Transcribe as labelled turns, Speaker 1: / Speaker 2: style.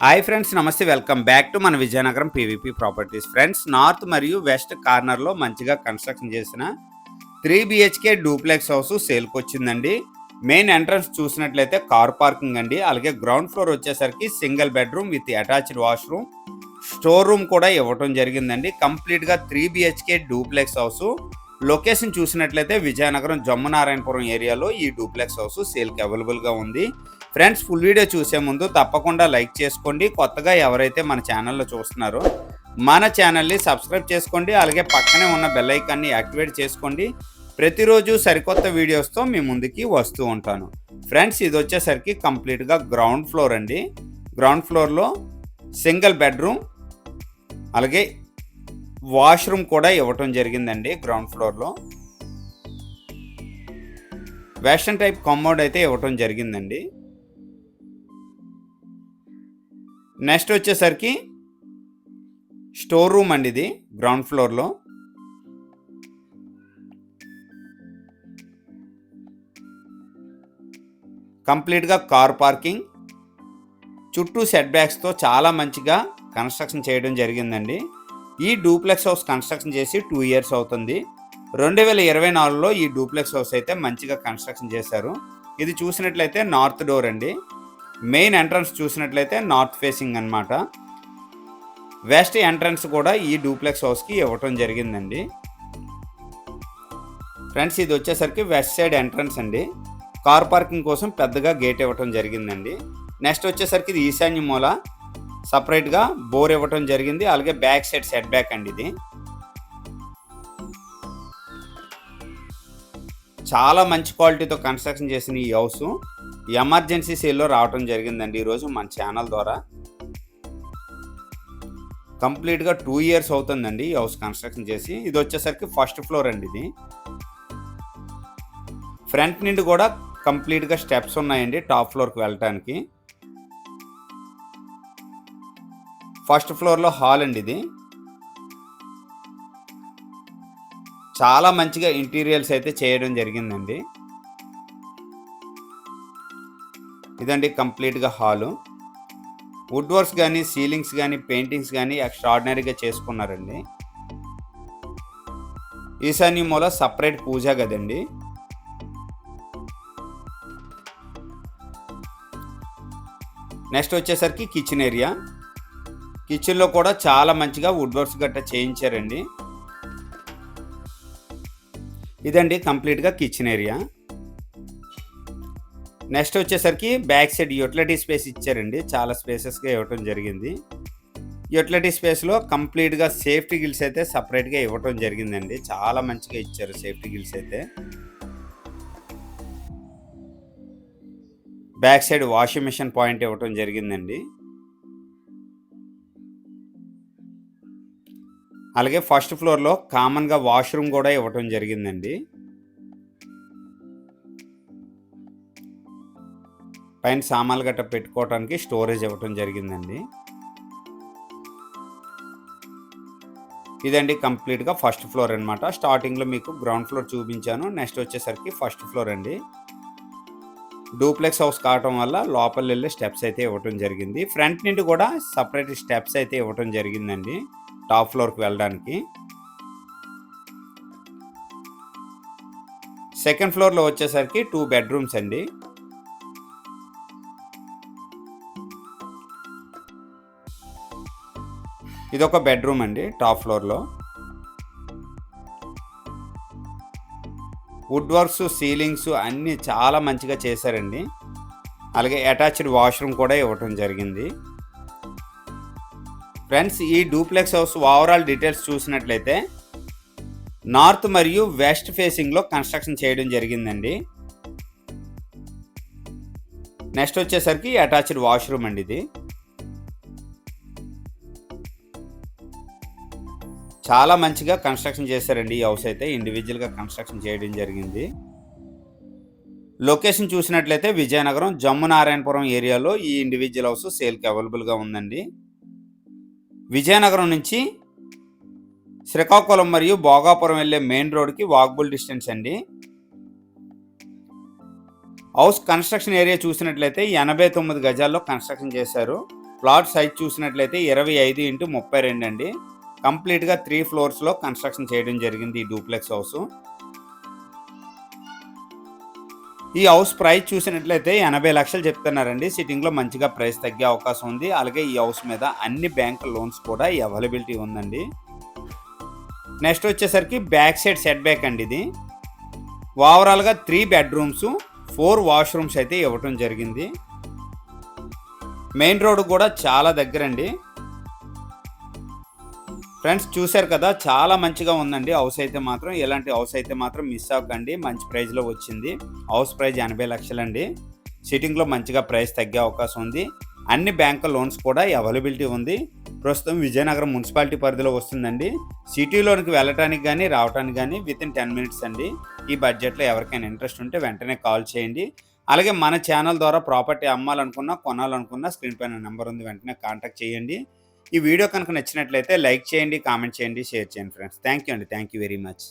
Speaker 1: Hi friends, నమస్తే. Welcome back to మన Vizianagaram PVP properties. Friends, north మరియు వెస్ట్ కార్నర్లో మంచిగా కన్స్ట్రక్షన్ చేసిన 3 BHK డూప్లెక్స్ హౌస్ సేల్కి వచ్చిందండి. మెయిన్ ఎంట్రన్స్ చూసినట్లయితే కార్ పార్కింగ్ అండి. అలాగే గ్రౌండ్ ఫ్లోర్ వచ్చేసరికి single bedroom with attached washroom, store room కూడా ఇవ్వటం జరిగిందండి. కంప్లీట్గా 3 BHK డూప్లెక్స్ హౌస్. లొకేషన్ చూసినట్లయితే విజయనగరం జమ్మునారాయణపురం ఏరియాలో ఈ డూప్లెక్స్ హౌస్ సేల్కి అవైలబుల్గా ఉంది. ఫ్రెండ్స్, ఫుల్ వీడియో చూసే ముందు తప్పకుండా లైక్ చేసుకోండి. కొత్తగా ఎవరైతే మన ఛానల్లో చూస్తున్నారో మన ఛానల్ని సబ్స్క్రైబ్ చేసుకోండి. అలాగే పక్కనే ఉన్న బెల్ ఐకాన్ని యాక్టివేట్ చేసుకోండి. ప్రతిరోజు సరికొత్త వీడియోస్తో మీ ముందుకి వస్తూ ఉంటాను. ఫ్రెండ్స్, ఇది వచ్చేసరికి కంప్లీట్గా గ్రౌండ్ ఫ్లోర్ అండి. గ్రౌండ్ ఫ్లోర్లో సింగిల్ బెడ్రూమ్ అలాగే వాష్రూమ్ కూడా ఇవ్వటం జరిగిందండి. గ్రౌండ్ ఫ్లోర్లో వెస్టర్న్ టైప్ కమోడ్ అయితే ఇవ్వటం జరిగిందండి. నెక్స్ట్ వచ్చేసరికి స్టోర్ రూమ్ అండి. ఇది గ్రౌండ్ ఫ్లోర్లో కంప్లీట్గా కార్ పార్కింగ్, చుట్టూ సెట్ బ్యాక్స్తో చాలా మంచిగా కన్స్ట్రక్షన్ చేయడం జరిగిందండి. ఈ డూప్లెక్స్ హౌస్ కన్స్ట్రక్షన్ చేసి 2 years అవుతుంది. 2024లో ఈ డూప్లెక్స్ హౌస్ అయితే మంచిగా కన్స్ట్రక్షన్ చేశారు. ఇది చూసినట్లయితే నార్త్ డోర్ అండి. మెయిన్ ఎంట్రన్స్ చూసినట్లయితే నార్త్ ఫేసింగ్ అన్నమాట. వెస్ట్ ఎంట్రన్స్ కూడా ఈ డూప్లెక్స్ హౌస్కి ఇవ్వటం జరిగిందండి. ఫ్రెండ్స్, ఇది వచ్చేసరికి వెస్ట్ సైడ్ ఎంట్రన్స్ అండి. కార్ పార్కింగ్ కోసం పెద్దగా గేట్ ఇవ్వటం జరిగిందండి. నెక్స్ట్ వచ్చేసరికి ఇది ఈశాన్య మూల సపరేట్గా బోర్ ఇవ్వటం జరిగింది. అలాగే బ్యాక్ సైడ్ సెట్ బ్యాక్ అండి. ఇది చాలా మంచి క్వాలిటీతో కన్స్ట్రక్షన్ చేసిన ఈ హౌస్ ఎమర్జెన్సీ సేల్లో రావటం జరిగిందండి ఈరోజు మన ఛానల్ ద్వారా. కంప్లీట్గా 2 years అవుతుందండి ఈ హౌస్ కన్స్ట్రక్షన్ చేసి. ఇది వచ్చేసరికి ఫస్ట్ ఫ్లోర్ అండి. ఇది ఫ్రంట్ నుండి కూడా కంప్లీట్గా స్టెప్స్ ఉన్నాయండి టాప్ ఫ్లోర్కి వెళ్ళటానికి. ఫస్ట్ ఫ్లోర్లో హాల్ అండి. ఇది చాలా మంచిగా ఇంటీరియర్స్ అయితే చేయడం జరిగిందండి. ఇదండి కంప్లీట్గా హాలు. వుడ్ వర్క్స్ కానీ సీలింగ్స్ కానీ పెయింటింగ్స్ కానీ ఎక్స్ట్రాడినరీగా చేసుకున్నారండి. ఈశాన్య మూల సపరేట్ పూజా గదండి. నెక్స్ట్ వచ్చేసరికి కిచెన్ ఏరియా. కిచెన్లో కూడా చాలా మంచిగా వుడ్ వర్క్స్ గట్రా చేయించారండి. ఇదండి కంప్లీట్గా కిచెన్ ఏరియా. నెక్స్ట్ వచ్చేసరికి బ్యాక్ సైడ్ యూటిలిటీ స్పేస్ ఇచ్చారండి. చాలా స్పేసెస్గా ఇవ్వటం జరిగింది. యూటిలిటీ స్పేస్లో కంప్లీట్గా సేఫ్టీ గిల్స్ అయితే సపరేట్గా ఇవ్వటం జరిగిందండి. చాలా మంచిగా ఇచ్చారు సేఫ్టీ గిల్స్ అయితే. Back side washing machine point ఇవ్వటం జరిగిందండి. అలాగే ఫస్ట్ ఫ్లోర్లో కామన్గా వాష్రూమ్ కూడా ఇవ్వటం జరిగిందండి. పైన సామాన్లు గట్ట పెట్టుకోవడానికి స్టోరేజ్ ఇవ్వటం జరిగిందండి. ఇదండి కంప్లీట్గా ఫస్ట్ ఫ్లోర్ అనమాట. స్టార్టింగ్లో మీకు గ్రౌండ్ ఫ్లోర్ చూపించాను. నెక్స్ట్ వచ్చేసరికి ఫస్ట్ ఫ్లోర్ అండి. డూప్లెక్స్ హౌస్ కావటం వల్ల లోపల వెళ్ళే స్టెప్స్ అయితే ఇవ్వటం జరిగింది. ఫ్రంట్ నుండి కూడా సపరేట్ స్టెప్స్ అయితే ఇవ్వటం జరిగిందండి టాప్ ఫ్లోర్కి వెళ్ళడానికి. సెకండ్ ఫ్లోర్లో వచ్చేసరికి 2 bedrooms అండి. ఇదొక బెడ్రూమ్ అండి టాప్ ఫ్లోర్లో. వుడ్ వర్క్స్ సీలింగ్స్ అన్నీ చాలా మంచిగా చేశారండి. అలాగే అటాచ్డ్ వాష్రూమ్ కూడా ఇవ్వటం జరిగింది. ఫ్రెండ్స్, ఈ డూప్లెక్స్ హౌస్ ఓవరాల్ డీటెయిల్స్ చూసినట్లయితే నార్త్ మరియు వెస్ట్ ఫేసింగ్లో కన్స్ట్రక్షన్ చేయడం జరిగిందండి. నెక్స్ట్ వచ్చేసరికి అటాచ్డ్ వాష్రూమ్ అండి. ఇది చాలా మంచిగా కన్స్ట్రక్షన్ చేశారండి. ఈ హౌస్ అయితే ఇండివిజువల్గా కన్స్ట్రక్షన్ చేయడం జరిగింది. లొకేషన్ చూసినట్లయితే విజయనగరం జమ్మునారాయణపురం ఏరియాలో ఈ ఇండివిజువల్ హౌస్ సేల్కి అవైలబుల్గా ఉందండి. విజయనగరం నుంచి శ్రీకాకుళం మరియు భోగాపురం వెళ్ళే మెయిన్ రోడ్కి వాకబుల్ డిస్టెన్స్ అండి. హౌస్ కన్స్ట్రక్షన్ ఏరియా చూసినట్లయితే 89 గజాల్లో కన్స్ట్రక్షన్ చేశారు. ప్లాట్ సైజ్ చూసినట్లయితే 25x32 అండి. కంప్లీట్‌గా 3 ఫ్లోర్స్‌లో కన్‌స్ట్రక్షన్ చేయడం జరిగింది ఈ డూప్లెక్స్ హౌసు. ఈ హౌస్ ప్రైస్ చూసినట్లయితే 80,00,000 చెప్తున్నారండి. సిట్టింగ్‌లో మంచిగా ప్రైస్ తగ్గే అవకాశం ఉంది. అలాగే ఈ హౌస్ మీద అన్ని బ్యాంక్ లోన్స్ కూడా అవైలబిలిటీ ఉందండి. నెక్స్ట్ వచ్చేసరికి బ్యాక్ సైడ్ సెట్ బ్యాక్ అండి ఇది. ఓవరాల్‌గా 3 బెడ్‌రూమ్స్, 4 వాష్‌రూమ్స్ అయితే ఇవ్వటం జరిగింది. మెయిన్ రోడ్ కూడా చాలా దగ్గరండి. ఫ్రెండ్స్ చూశారు కదా, చాలా మంచిగా ఉందండి హౌస్ అయితే మాత్రం. ఇలాంటి హౌస్ అయితే మాత్రం మిస్ అవ్వకండి. మంచి ప్రైస్‌లో వచ్చింది. హౌస్ ప్రైస్ 80,00,000 అండి. సిట్టింగ్‌లో మంచిగా ప్రైస్ తగ్గే అవకాశం ఉంది. అన్ని బ్యాంక్ లోన్స్ కూడా అవైలబిలిటీ ఉంది. ప్రస్తుతం విజయనగరం మున్సిపాలిటీ పరిధిలో వస్తుందండి. సిటీలోనికి వెళ్ళటానికి గానీ, రావటానికి గానీ వితిన్ 10 మినిట్స్ అండి. ఈ బడ్జెట్‌లో ఎవరికైనా ఇంట్రెస్ట్ ఉంటే వెంటనే కాల్ చేయండి. అలాగే మన ఛానల్ ద్వారా ప్రాపర్టీ అమ్మాలనుకున్నా, కొనాలనుకున్నా స్క్రీన్ పైన నెంబర్ ఉంది. వెంటనే కాంటాక్ట్ చేయండి. ఈ వీడియో కనుక నచ్చినట్లయితే లైక్ చేయండి, కామెంట్ చేయండి, షేర్ చేయండి ఫ్రెండ్స్. థ్యాంక్ యూ అండి. Thank you very much.